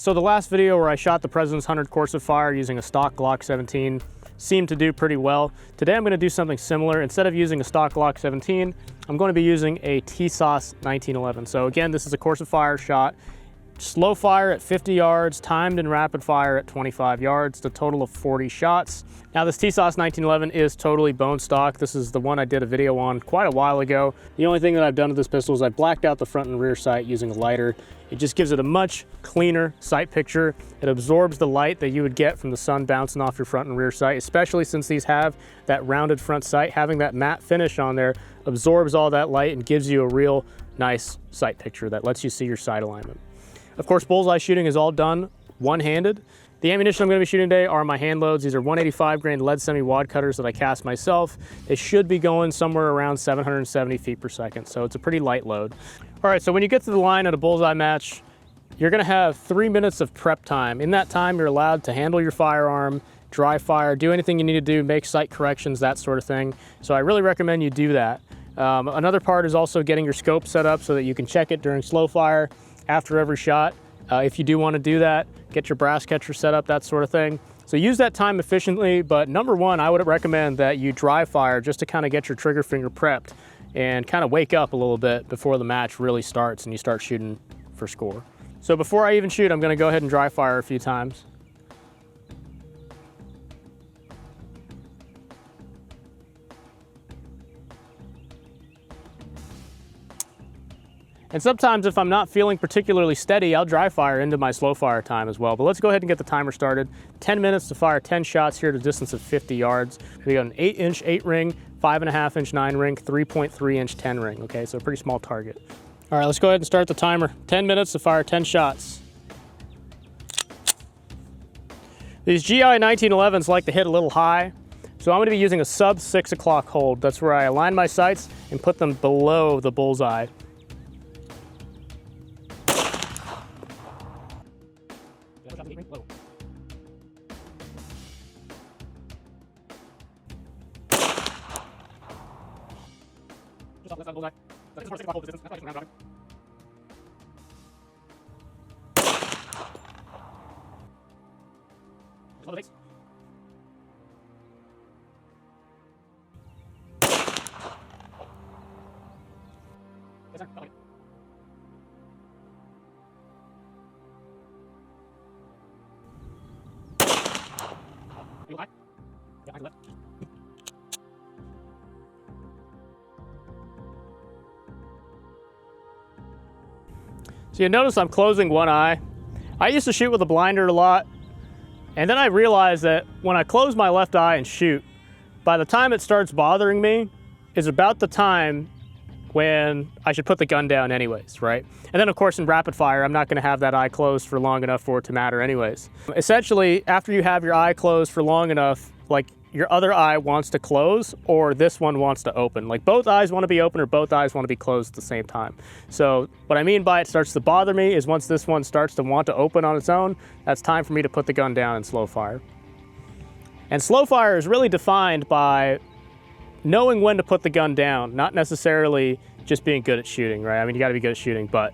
So the last video where I shot the President's 100 course of fire using a stock Glock 17 seemed to do pretty well. Today I'm going to do something similar. Instead of using a stock Glock 17, I'm going to be using a Tisas 1911. So again, this is a course of fire shot. Slow fire at 50 yards, timed and rapid fire at 25 yards, a total of 40 shots. Now this Tisas 1911 is totally bone stock. This is the one I did a video on quite a while ago. The only thing that I've done with this pistol is I've blacked out the front and rear sight using a lighter. It just gives it a much cleaner sight picture. It absorbs the light that you would get from the sun bouncing off your front and rear sight, especially since these have that rounded front sight. Having that matte finish on there absorbs all that light and gives you a real nice sight picture that lets you see your sight alignment. Of course, bullseye shooting is all done one-handed. The ammunition I'm going to be shooting today are my hand loads. These are 185 grain lead semi-wad cutters that I cast myself. They should be going somewhere around 770 feet per second, so it's a pretty light load. All right, so when you get to the line at a bullseye match, you're going to have 3 minutes of prep time. In that time, you're allowed to handle your firearm, dry fire, do anything you need to do, make sight corrections, that sort of thing. So I really recommend you do that. Another part is also getting your scope set up so that you can check it during slow fire after every shot. If you do want to do that, get your brass catcher set up, that sort of thing. So use that time efficiently, but number one, I would recommend that you dry fire just to kind of get your trigger finger prepped and kind of wake up a little bit before the match really starts and you start shooting for score. So before I even shoot, I'm going to go ahead and dry fire a few times. And sometimes if I'm not feeling particularly steady, I'll dry fire into my slow fire time as well. But let's go ahead and get the timer started. 10 minutes to fire 10 shots here at a distance of 50 yards. We got an 8-inch 8-ring, 5.5-inch 9-ring, 3.3-inch 10-ring. Okay, so a pretty small target. All right, let's go ahead and start the timer. 10 minutes to fire 10 shots. These GI 1911s like to hit a little high, so I'm going to be using a sub 6 o'clock hold. That's where I align my sights and put them below the bullseye. So you notice I'm closing one eye. I used to shoot with a blinder a lot, and then I realized that when I close my left eye and shoot, by the time it starts bothering me is about the time when I should put the gun down anyways, right? And then of course in rapid fire, I'm not gonna have that eye closed for long enough for it to matter anyways. Essentially, after you have your eye closed for long enough, like your other eye wants to close or this one wants to open. Like both eyes want to be open or both eyes want to be closed at the same time. So what I mean by it starts to bother me is once this one starts to want to open on its own, that's time for me to put the gun down and slow fire. And slow fire is really defined by knowing when to put the gun down, not necessarily just being good at shooting, right? I mean, you got to be good at shooting, but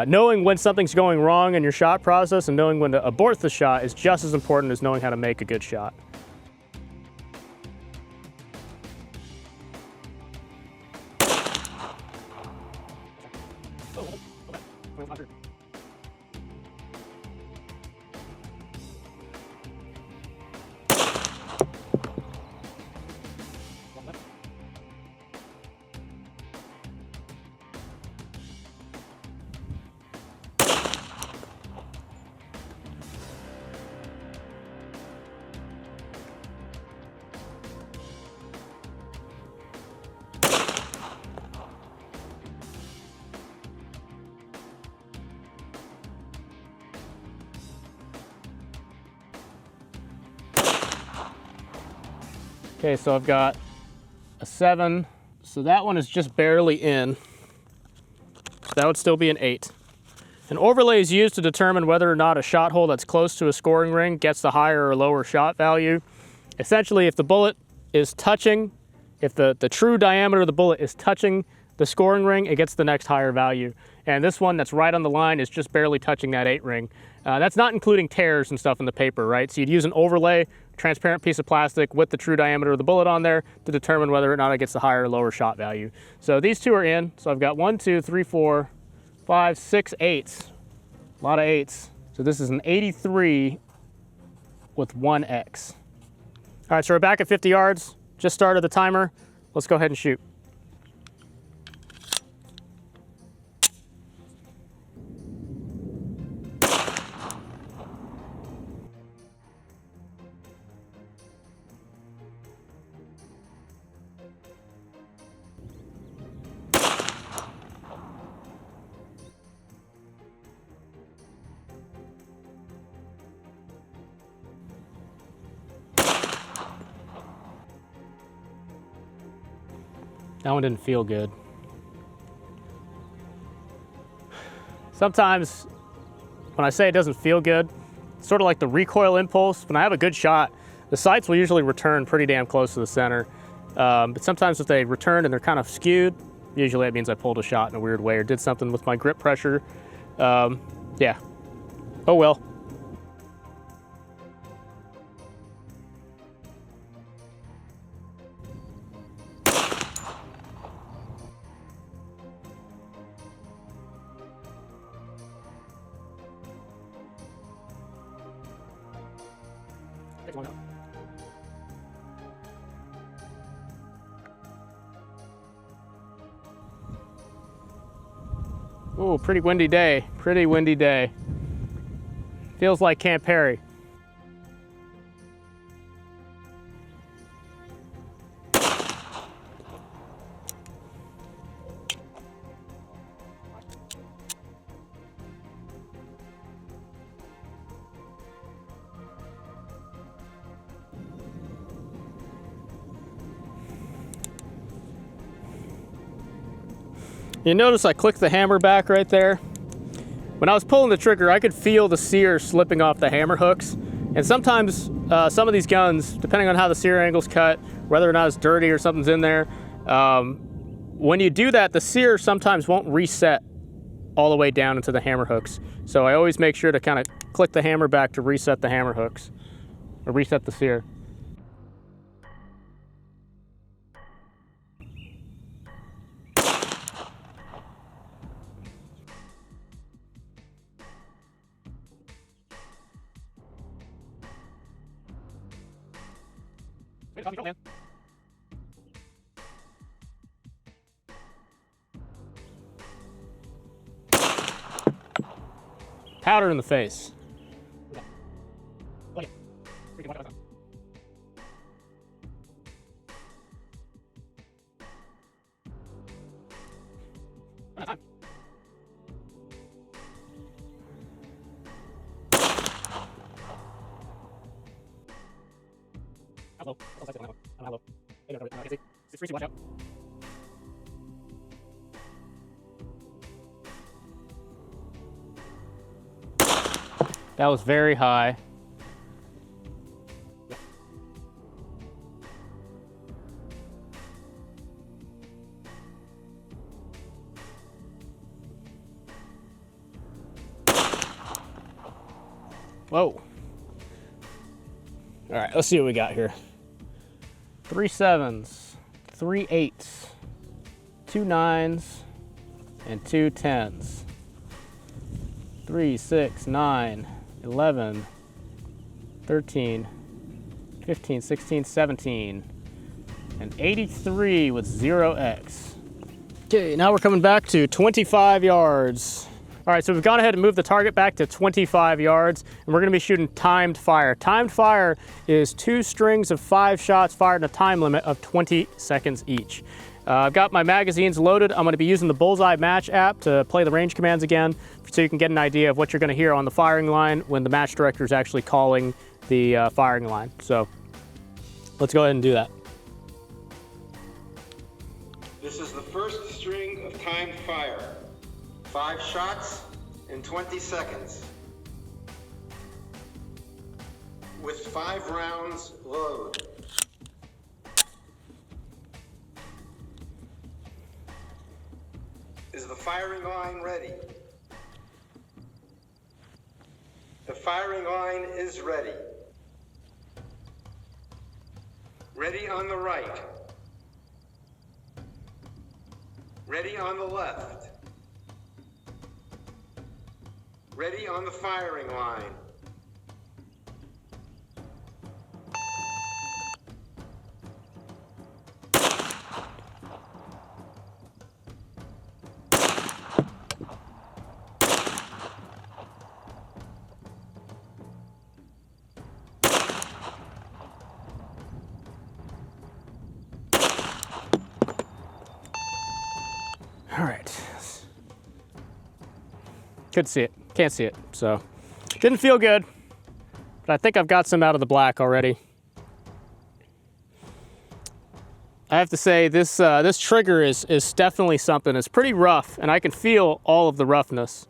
knowing when something's going wrong in your shot process and knowing when to abort the shot is just as important as knowing how to make a good shot. Okay, so I've got a 7, so that one is just barely in. So that would still be an 8. An overlay is used to determine whether or not a shot hole that's close to a scoring ring gets the higher or lower shot value. Essentially, if the bullet is touching, if the true diameter of the bullet is touching the scoring ring, it gets the next higher value. And this one that's right on the line is just barely touching that 8 ring. That's not including tears and stuff in the paper, right? So you'd use an overlay, transparent piece of plastic with the true diameter of the bullet on there to determine whether or not it gets the higher or lower shot value. So these two are in. So I've got 1, 2, 3, 4, 5, 6 8s. A lot of 8s. So this is an 83 with 1X. All right, so we're back at 50 yards. Just started the timer. Let's go ahead and shoot. That one didn't feel good. Sometimes when I say it doesn't feel good, it's sort of like the recoil impulse. When I have a good shot, the sights will usually return pretty damn close to the center. But sometimes if they return and they're kind of skewed, usually that means I pulled a shot in a weird way or did something with my grip pressure. Yeah. Oh well. Ooh, pretty windy day. Pretty windy day. Feels like Camp Perry. You notice I clicked the hammer back right there. When I was pulling the trigger, I could feel the sear slipping off the hammer hooks. And sometimes some of these guns, depending on how the sear angle's cut, whether or not it's dirty or something's in there, when you do that, the sear sometimes won't reset all the way down into the hammer hooks. So I always make sure to kind of click the hammer back to reset the hammer hooks, or reset the sear. Powder in the face. That was very high. Whoa. All right, let's see what we got here. 3 7s, 3 8s, 2 9s, and 2 10s. 3, 6, 9, 11, 13, 15, 16, 17, and 83 with 0x. Okay, now we're coming back to 25 yards. All right, so we've gone ahead and moved the target back to 25 yards, and we're gonna be shooting timed fire. Timed fire is 2 strings of 5 shots fired in a time limit of 20 seconds each. I've got my magazines loaded. I'm gonna be using the Bullseye Match app to play the range commands again, so you can get an idea of what you're gonna hear on the firing line when the match director is actually calling the firing line. So let's go ahead and do that. This is the first string of timed fire. 5 shots in 20 seconds. With 5 rounds load. Is the firing line ready? firing line is ready. Ready on the right. Ready on the left. Ready on the firing line. All right. Couldn't see it, can't see it, so didn't feel good, but I think I've got some out of the black already. I have to say this this trigger is definitely something. It's pretty rough, and I can feel all of the roughness.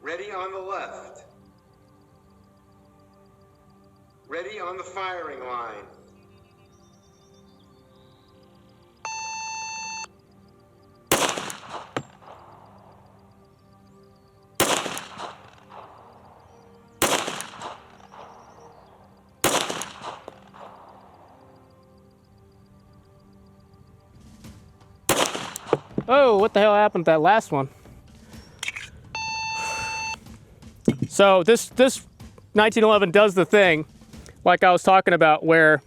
Ready on the left. Ready on the firing line. Oh, what the hell happened to that last one? So this 1911 does the thing, like I was talking about, where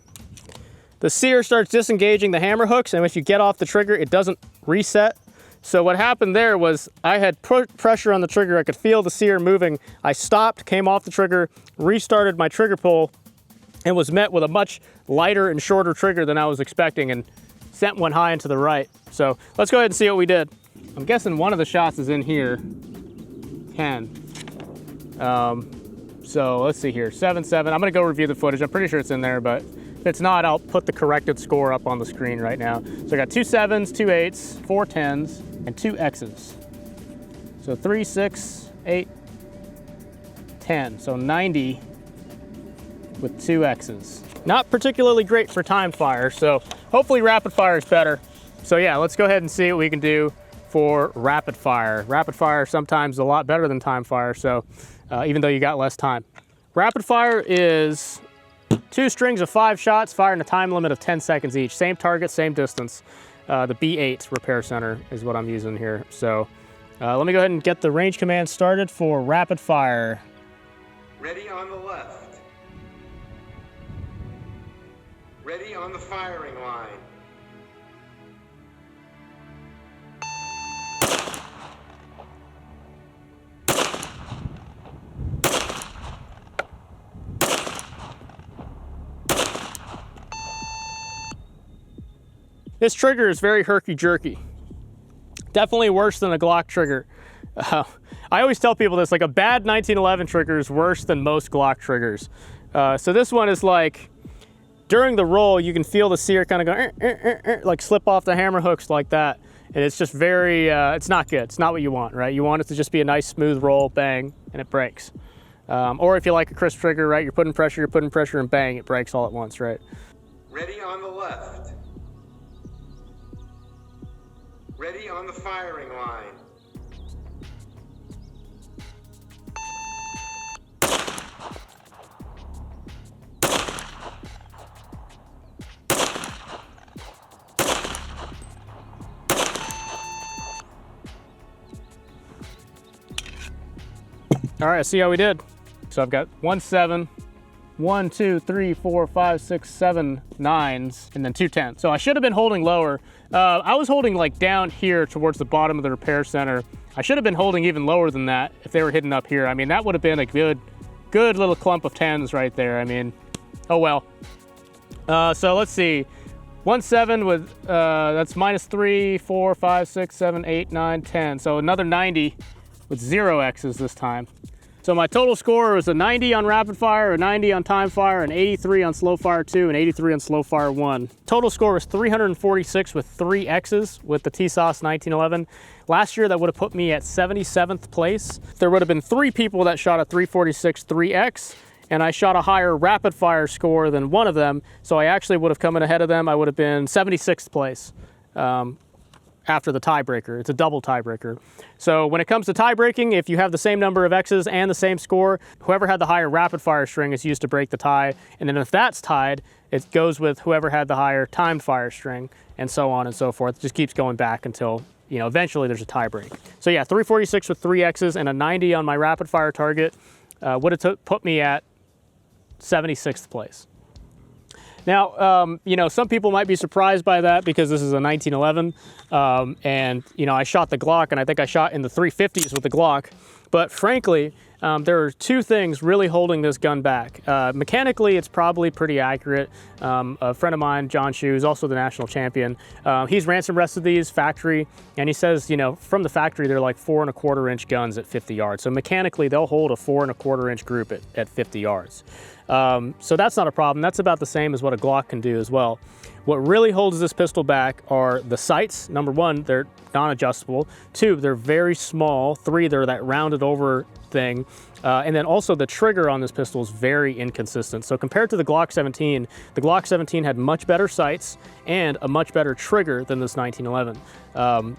the sear starts disengaging the hammer hooks, and if you get off the trigger, it doesn't reset. So what happened there was I had put pressure on the trigger. I could feel the sear moving. I stopped, came off the trigger, restarted my trigger pull, and was met with a much lighter and shorter trigger than I was expecting, and sent one high and to the right. So let's go ahead and see what we did. I'm guessing one of the shots is in here. 10. So let's see here, 7-7. I'm gonna go review the footage. I'm pretty sure it's in there, but if it's not, I'll put the corrected score up on the screen right now. So I got 2 7s, 2 8s, 4 10s, and 2 X's. So 3, 6, 8, 10. So 90 with 2 X's. Not particularly great for time fire, so hopefully rapid fire is better. So yeah, let's go ahead and see what we can do for rapid fire. Rapid fire sometimes a lot better than time fire, so even though you got less time. Rapid fire is 2 strings of 5 shots firing a time limit of 10 seconds each. Same target, same distance. The B8 repair center is what I'm using here. So let me go ahead and get the range command started for rapid fire. Ready on the left. Ready on the firing line. This trigger is very herky-jerky. Definitely worse than a Glock trigger. I always tell people this, like a bad 1911 trigger is worse than most Glock triggers. So this one is like, during the roll, you can feel the sear kind of go, like slip off the hammer hooks like that. And it's just very, it's not good. It's not what you want, right? You want it to just be a nice smooth roll, bang, and it breaks. Or if you like a crisp trigger, right? You're putting pressure, and bang, it breaks all at once, right? Ready on the left. Ready on the firing line. All right, let's see how we did. So I've got 1 7, 1 2 3 4 5 6 7 9s, and then 2 10s. So I should have been holding lower. I was holding like down here towards the bottom of the repair center. I should have been holding even lower than that if they were hidden up here. I mean, that would have been a good little clump of 10s right there. I mean, oh well. So let's see. 1 7 with, that's -3, 4, 5, 6, 7, 8, 9, 10. So another 90 with 0 X's this time. So my total score was a 90 on rapid fire, a 90 on time fire, an 83 on slow fire 2, and 83 on slow fire 1. Total score was 346 with 3 X's with the Tisas 1911. Last year that would have put me at 77th place. There would have been 3 people that shot a 346 3X, and I shot a higher rapid fire score than one of them, so I actually would have come in ahead of them. I would have been 76th place. after the tiebreaker. It's a double tiebreaker. So when it comes to tie breaking, if you have the same number of X's and the same score, whoever had the higher rapid fire string is used to break the tie. And then if that's tied, it goes with whoever had the higher timed fire string, and so on and so forth. It just keeps going back until, you know, eventually there's a tie break. So yeah, 346 with 3 X's and a 90 on my rapid fire target would have put me at 76th place. Now, you know, some people might be surprised by that because this is a 1911, and, you know, I shot the Glock, and I think I shot in the 350s with the Glock. But frankly, there are 2 things really holding this gun back. Mechanically, it's probably pretty accurate. A friend of mine, John Shu, who's also the national champion, he's ransom wrestled these factory, and he says, you know, from the factory, they're like 4 1/4 inch guns at 50 yards. So mechanically, they'll hold a 4 1/4 inch group at 50 yards. So that's not a problem. That's about the same as what a Glock can do as well. What really holds this pistol back are the sights. Number 1, they're non-adjustable. 2, they're very small. 3, they're that rounded over thing. And then also the trigger on this pistol is very inconsistent. So compared to the Glock 17 had much better sights and a much better trigger than this 1911.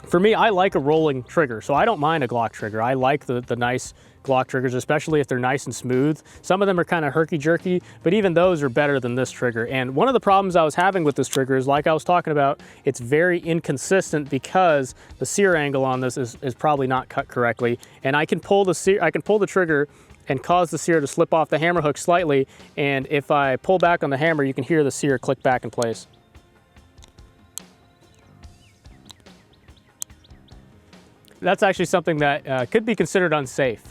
For me, I like a rolling trigger, so I don't mind a Glock trigger. I like the nice Glock triggers, especially if they're nice and smooth. Some of them are kind of herky-jerky, but even those are better than this trigger. And one of the problems I was having with this trigger is, like I was talking about, it's very inconsistent because the sear angle on this is probably not cut correctly. And I can pull the trigger and cause the sear to slip off the hammer hook slightly, and if I pull back on the hammer, you can hear the sear click back in place. That's actually something that could be considered unsafe.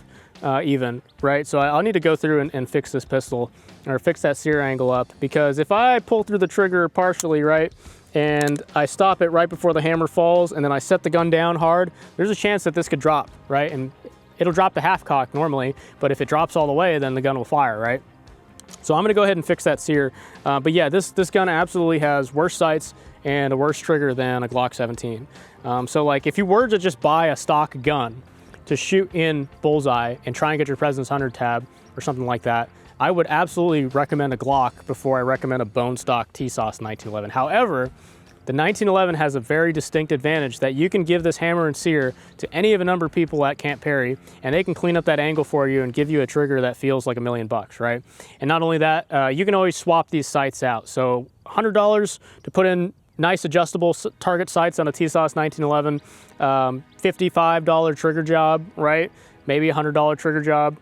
Even, right? So I'll need to go through and fix this pistol, or fix that sear angle up, because if I pull through the trigger partially, right, and I stop it right before the hammer falls, and then I set the gun down hard, there's a chance that this could drop, right? And it'll drop to half cock normally, but if it drops all the way, then the gun will fire, right? So I'm gonna go ahead and fix that sear. But yeah, this gun absolutely has worse sights and a worse trigger than a Glock 17. So like, if you were to just buy a stock gun to shoot in bullseye and try and get your President's 100 tab or something like that, I would absolutely recommend a Glock before I recommend a bone stock Tisas 1911. However, the 1911 has a very distinct advantage that you can give this hammer and sear to any of a number of people at Camp Perry, and they can clean up that angle for you and give you a trigger that feels like $1 million, right? And not only that, you can always swap these sights out. So $100 to put in nice adjustable target sights on a Tisas 1911, $55 trigger job, right? Maybe $100 trigger job.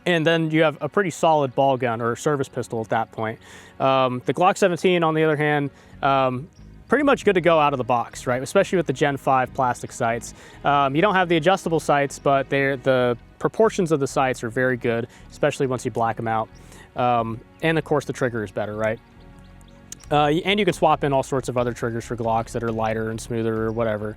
And then you have a pretty solid ball gun or service pistol at that point. The Glock 17, on the other hand, pretty much good to go out of the box, right? Especially with the Gen 5 plastic sights. You don't have the adjustable sights, but the proportions of the sights are very good, especially once you black them out. And of course the trigger is better, right? And you can swap in all sorts of other triggers for Glocks that are lighter and smoother or whatever.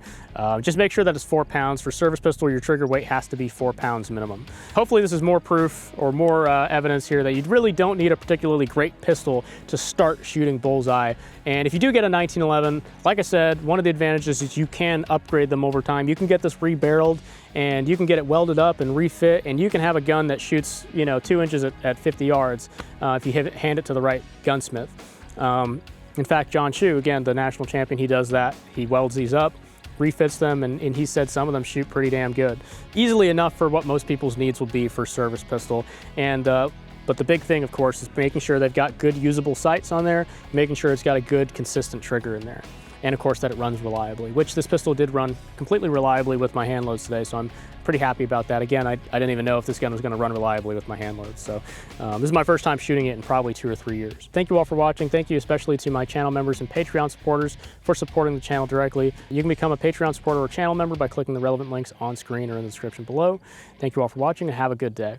Just make sure that it's 4 pounds. For service pistol, your trigger weight has to be 4 pounds minimum. Hopefully this is more proof or more evidence here that you really don't need a particularly great pistol to start shooting bullseye. And if you do get a 1911, like I said, one of the advantages is you can upgrade them over time. You can get this rebarreled, and you can get it welded up and refit, and you can have a gun that shoots, you know, 2 inches at 50 yards if you hand it to the right gunsmith. In fact, John Shu, again, the national champion, he does that. He welds these up, refits them, and he said some of them shoot pretty damn good. Easily enough for what most people's needs will be for service pistol. And but the big thing, of course, is making sure they've got good usable sights on there, making sure it's got a good consistent trigger in there. And of course that it runs reliably, which this pistol did run completely reliably with my hand loads today, so I'm pretty happy about that. Again, I didn't even know if this gun was going to run reliably with my hand loads, so this is my first time shooting it in probably 2 or 3 years. Thank you all for watching. Thank you especially to my channel members and Patreon supporters for supporting the channel directly. You can become a Patreon supporter or channel member by clicking the relevant links on screen or in the description below. Thank you all for watching, and have a good day.